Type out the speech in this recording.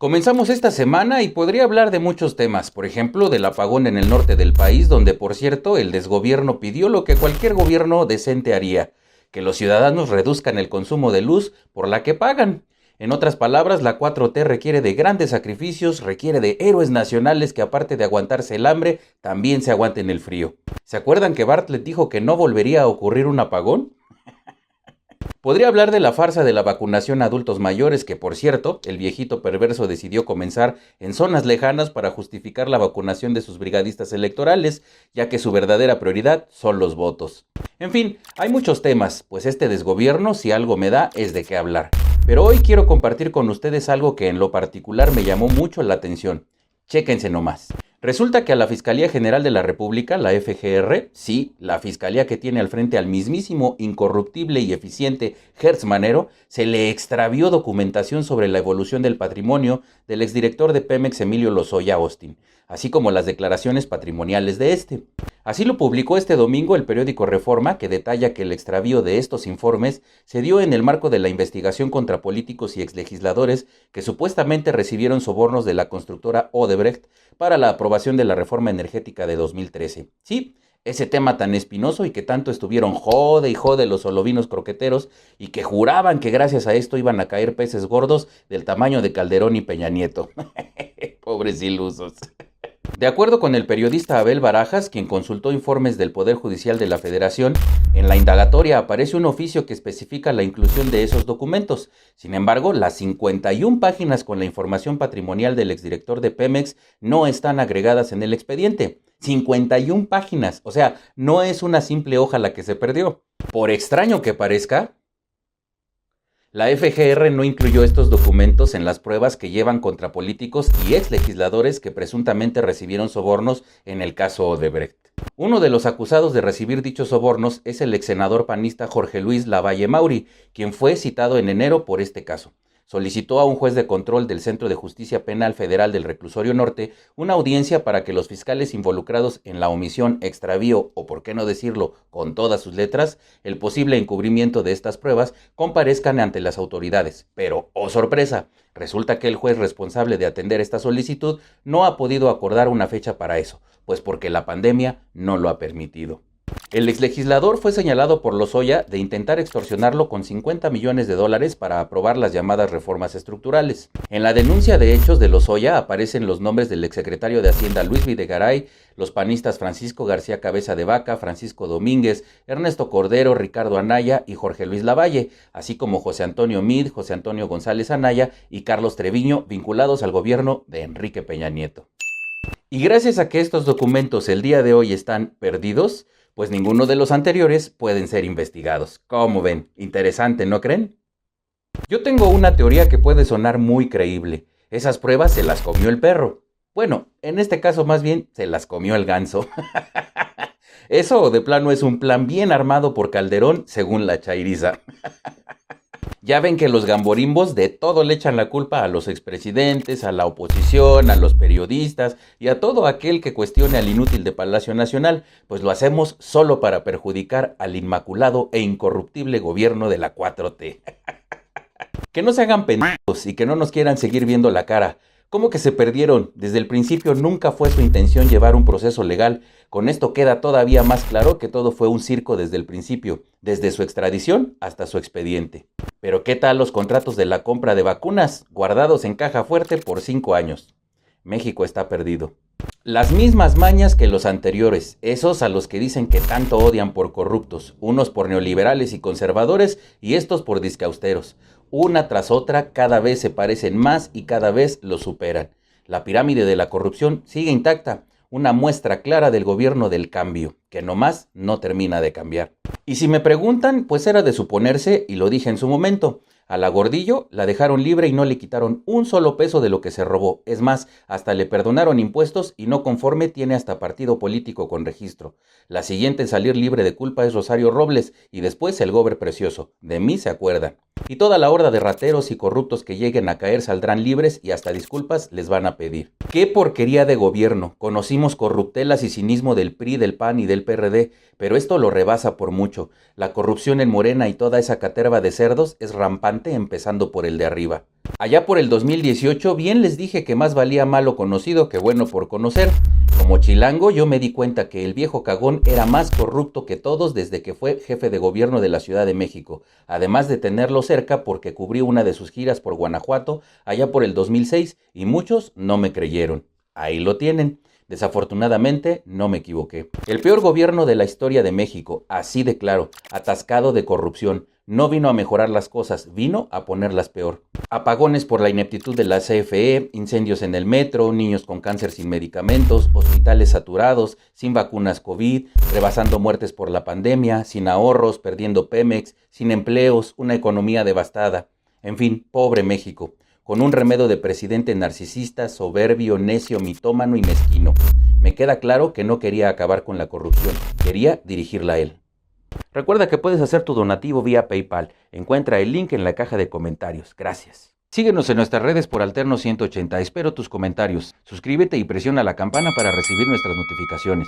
Comenzamos esta semana y podría hablar de muchos temas, por ejemplo, del apagón en el norte del país, donde por cierto el desgobierno pidió lo que cualquier gobierno decente haría, que los ciudadanos reduzcan el consumo de luz por la que pagan. En otras palabras, la 4T requiere de grandes sacrificios, requiere de héroes nacionales que aparte de aguantarse el hambre, también se aguanten el frío. ¿Se acuerdan que Bartlett dijo que no volvería a ocurrir un apagón? Podría hablar de la farsa de la vacunación a adultos mayores que, por cierto, el viejito perverso decidió comenzar en zonas lejanas para justificar la vacunación de sus brigadistas electorales, ya que su verdadera prioridad son los votos. En fin, hay muchos temas, pues este desgobierno, si algo me da, es de qué hablar. Pero hoy quiero compartir con ustedes algo que en lo particular me llamó mucho la atención. Chéquense nomás. Resulta que a la Fiscalía General de la República, la FGR, sí, la fiscalía que tiene al frente al mismísimo, incorruptible y eficiente Hertz Manero, se le extravió documentación sobre la evolución del patrimonio del exdirector de Pemex Emilio Lozoya Austin, así como las declaraciones patrimoniales de este. Así lo publicó este domingo el periódico Reforma, que detalla que el extravío de estos informes se dio en el marco de la investigación contra políticos y exlegisladores que supuestamente recibieron sobornos de la constructora Odebrecht para la aprobación de la reforma energética de 2013. Sí, ese tema tan espinoso y que tanto estuvieron jode y jode los olovinos croqueteros y que juraban que gracias a esto iban a caer peces gordos del tamaño de Calderón y Peña Nieto. Pobres ilusos. De acuerdo con el periodista Abel Barajas, quien consultó informes del Poder Judicial de la Federación, en la indagatoria aparece un oficio que especifica la inclusión de esos documentos. Sin embargo, las 51 páginas con la información patrimonial del exdirector de Pemex no están agregadas en el expediente. 51 páginas, o sea, no es una simple hoja la que se perdió. Por extraño que parezca, la FGR no incluyó estos documentos en las pruebas que llevan contra políticos y exlegisladores que presuntamente recibieron sobornos en el caso Odebrecht. Uno de los acusados de recibir dichos sobornos es el exsenador panista Jorge Luis Lavalle Mauri, quien fue citado en enero por este caso. Solicitó a un juez de control del Centro de Justicia Penal Federal del Reclusorio Norte una audiencia para que los fiscales involucrados en la omisión, extravío o, por qué no decirlo, con todas sus letras, el posible encubrimiento de estas pruebas, comparezcan ante las autoridades. Pero, ¡oh sorpresa!, resulta que el juez responsable de atender esta solicitud no ha podido acordar una fecha para eso, pues porque la pandemia no lo ha permitido. El exlegislador fue señalado por Lozoya de intentar extorsionarlo con $50 millones para aprobar las llamadas reformas estructurales. En la denuncia de hechos de Lozoya aparecen los nombres del exsecretario de Hacienda Luis Videgaray, los panistas Francisco García Cabeza de Vaca, Francisco Domínguez, Ernesto Cordero, Ricardo Anaya y Jorge Luis Lavalle, así como José Antonio Mid, José Antonio González Anaya y Carlos Treviño, vinculados al gobierno de Enrique Peña Nieto. Y gracias a que estos documentos el día de hoy están perdidos, pues ninguno de los anteriores pueden ser investigados. ¿Cómo ven? Interesante, ¿no creen? Yo tengo una teoría que puede sonar muy creíble. Esas pruebas se las comió el perro. Bueno, en este caso más bien se las comió el ganso. Eso de plano es un plan bien armado por Calderón, según la chairiza. Ya ven que los gamborimbos de todo le echan la culpa a los expresidentes, a la oposición, a los periodistas y a todo aquel que cuestione al inútil de Palacio Nacional, pues lo hacemos solo para perjudicar al inmaculado e incorruptible gobierno de la 4T. Que no se hagan pendejos y que no nos quieran seguir viendo la cara. ¿Cómo que se perdieron? Desde el principio nunca fue su intención llevar un proceso legal. Con esto queda todavía más claro que todo fue un circo desde el principio, desde su extradición hasta su expediente. Pero ¿qué tal los contratos de la compra de vacunas, guardados en caja fuerte por 5 años? México está perdido. Las mismas mañas que los anteriores, esos a los que dicen que tanto odian por corruptos, unos por neoliberales y conservadores y estos por discausteros. Una tras otra cada vez se parecen más y cada vez los superan. La pirámide de la corrupción sigue intacta, una muestra clara del gobierno del cambio, que nomás no termina de cambiar. Y si me preguntan, pues era de suponerse, y lo dije en su momento, a la Gordillo la dejaron libre y no le quitaron un solo peso de lo que se robó. Es más, hasta le perdonaron impuestos y no conforme tiene hasta partido político con registro. La siguiente en salir libre de culpa es Rosario Robles y después el Gober Precioso. De mí se acuerdan. Y toda la horda de rateros y corruptos que lleguen a caer saldrán libres y hasta disculpas les van a pedir. ¡Qué porquería de gobierno! Conocimos corruptelas y cinismo del PRI, del PAN y del PRD, pero esto lo rebasa por mucho. La corrupción en Morena y toda esa caterva de cerdos es rampante empezando por el de arriba. Allá por el 2018, bien les dije que más valía malo conocido que bueno por conocer. Como chilango, yo me di cuenta que el viejo cagón era más corrupto que todos desde que fue jefe de gobierno de la Ciudad de México, además de tenerlo cerca porque cubrió una de sus giras por Guanajuato allá por el 2006 y muchos no me creyeron. Ahí lo tienen. Desafortunadamente, no me equivoqué. El peor gobierno de la historia de México, así de claro, atascado de corrupción. No vino a mejorar las cosas, vino a ponerlas peor. Apagones por la ineptitud de la CFE, incendios en el metro, niños con cáncer sin medicamentos, hospitales saturados, sin vacunas COVID, rebasando muertes por la pandemia, sin ahorros, perdiendo Pemex, sin empleos, una economía devastada. En fin, pobre México, con un remedo de presidente narcisista, soberbio, necio, mitómano y mezquino. Me queda claro que no quería acabar con la corrupción, quería dirigirla a él. Recuerda que puedes hacer tu donativo vía PayPal. Encuentra el link en la caja de comentarios. Gracias. Síguenos en nuestras redes por Alterno 180. Espero tus comentarios. Suscríbete y presiona la campana para recibir nuestras notificaciones.